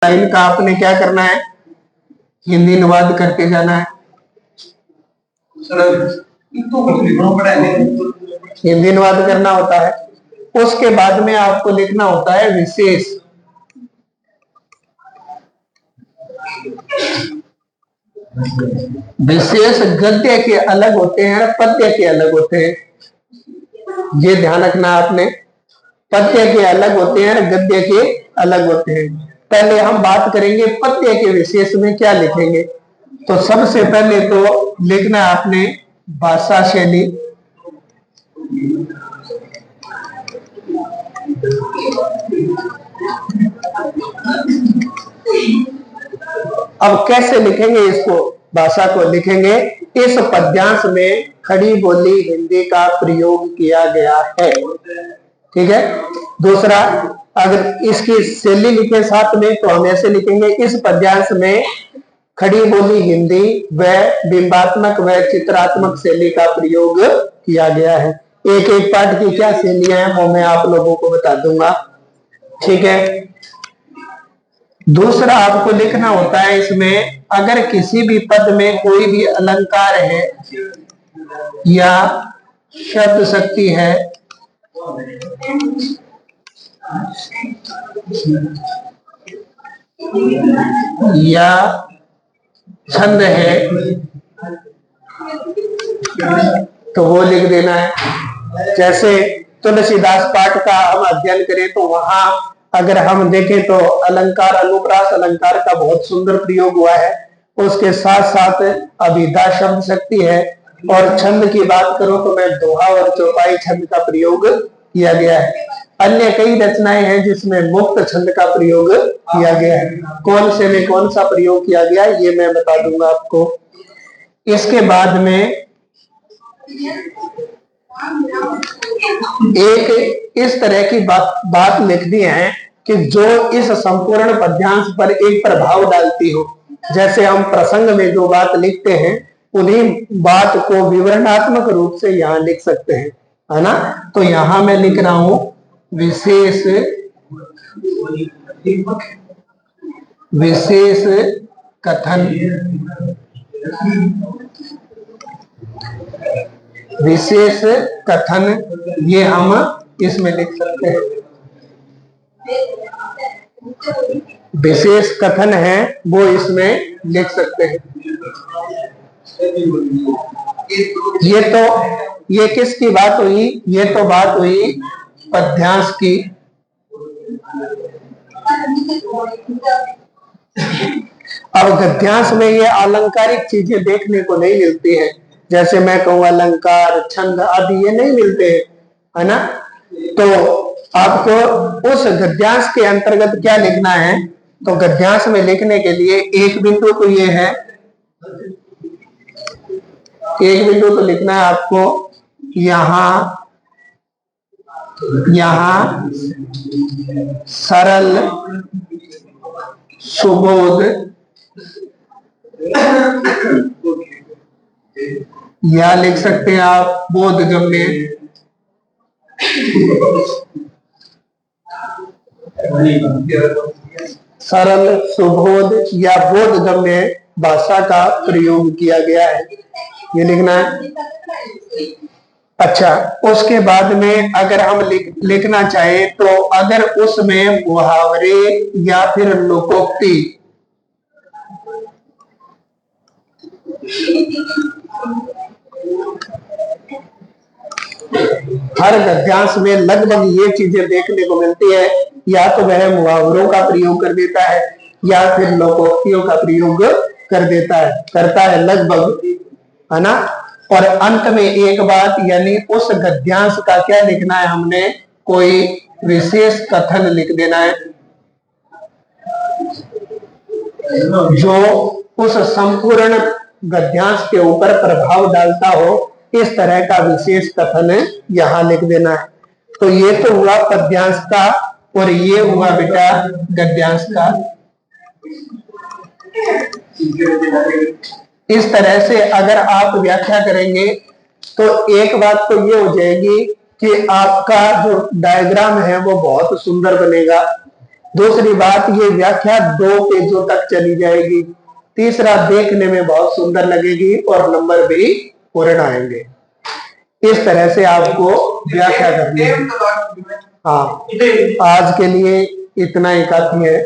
Line का आपने क्या करना है, हिंदी अनुवाद करके जाना है। हिंदी अनुवाद करना होता है। उसके बाद में आपको लिखना होता है विशेष। विशेष गद्य के अलग होते हैं, पद्य के अलग होते हैं, ये ध्यान रखना आपने। पद्य के अलग होते हैं, गद्य के अलग होते हैं। पहले हम बात करेंगे पद्य के विशेष में क्या लिखेंगे। तो सबसे पहले तो लिखना है आपने भाषा शैली। अब कैसे लिखेंगे इसको, भाषा को लिखेंगे इस पद्यांश में खड़ी बोली हिंदी का प्रयोग किया गया है। ठीक है। दूसरा, अगर इसकी शैली लिखे साथ में तो हम ऐसे लिखेंगे इस पद्यांश में खड़ी बोली हिंदी व बिंबात्मक व चित्रात्मक शैली का प्रयोग किया गया है। एक एक पाठ की क्या शैलियां हैं वो मैं आप लोगों को बता दूंगा। ठीक है। दूसरा आपको लिखना होता है इसमें, अगर किसी भी पद में कोई भी अलंकार है या शब्द शक्ति है या छंद है तो वो लिख देना है। जैसे तुलसीदास पाठ का हम अध्ययन करें तो वहां अगर हम देखें तो अलंकार, अनुप्रास अलंकार का बहुत सुंदर प्रयोग हुआ है। उसके साथ साथ अभिधा शब्द शक्ति है। और छंद की बात करूं तो मैं दोहा और चौपाई छंद का प्रयोग किया गया है। अन्य कई रचनाएं हैं जिसमें मुक्त छंद का प्रयोग किया गया है। कौन से में कौन सा प्रयोग किया गया ये मैं बता दूंगा आपको। इसके बाद में एक इस तरह की बात लिख दी है कि जो इस संपूर्ण पद्यांश पर एक प्रभाव डालती हो। जैसे हम प्रसंग में जो बात लिखते हैं उन्हीं बात को विवरणात्मक रूप से यहाँ लिख सकते हैं, है ना। तो यहां मैं लिख रहा हूं विशेष कथन। विशेष कथन ये हम इसमें लिख सकते हैं। विशेष कथन है वो इसमें लिख सकते हैं। ये किसकी बात हुई, ये तो बात हुई पद्यांश की। अब गद्यांश में ये अलंकारिक चीजें देखने को नहीं मिलती है। जैसे मैं कहूँ अलंकार, छंद आदि ये नहीं मिलते हैं, है ना। तो आपको उस गद्यांश के अंतर्गत क्या लिखना है, तो गद्यांश में लिखने के लिए एक बिंदु तो ये है, एक बिंदु तो लिखना है आपको यहां सरल सुबोध या लिख सकते हैं आप बोधगम्य। सरल सुबोध या बोधगम्य भाषा का प्रयोग किया गया है, ये लिखना है। अच्छा, उसके बाद में अगर हम लिखना चाहें तो अगर उसमें मुहावरे या फिर लोकोक्ति हर गद्यांश में लगभग ये चीजें देखने को मिलती है, या तो वह मुहावरों का प्रयोग कर देता है या फिर लोकोक्तियों का प्रयोग करता है लगभग, है ना। और अंत में एक बात, यानी उस गद्यांश का क्या लिखना है हमने, कोई विशेष कथन लिख देना है जो उस संपूर्ण गद्यांश के ऊपर प्रभाव डालता हो। इस तरह का विशेष कथन यहां लिख देना है। तो ये तो हुआ पद्यांश का और ये हुआ बेटा गद्यांश का। इस तरह से अगर आप व्याख्या करेंगे तो एक बात तो ये हो जाएगी कि आपका जो डायग्राम है वो बहुत सुंदर बनेगा। दूसरी बात, ये व्याख्या 2 पेजों तक चली जाएगी। तीसरा, देखने में बहुत सुंदर लगेगी और नंबर भी पूर्ण आएंगे। इस तरह से आपको व्याख्या करनी है। हाँ, आज के लिए इतना ही काफी है।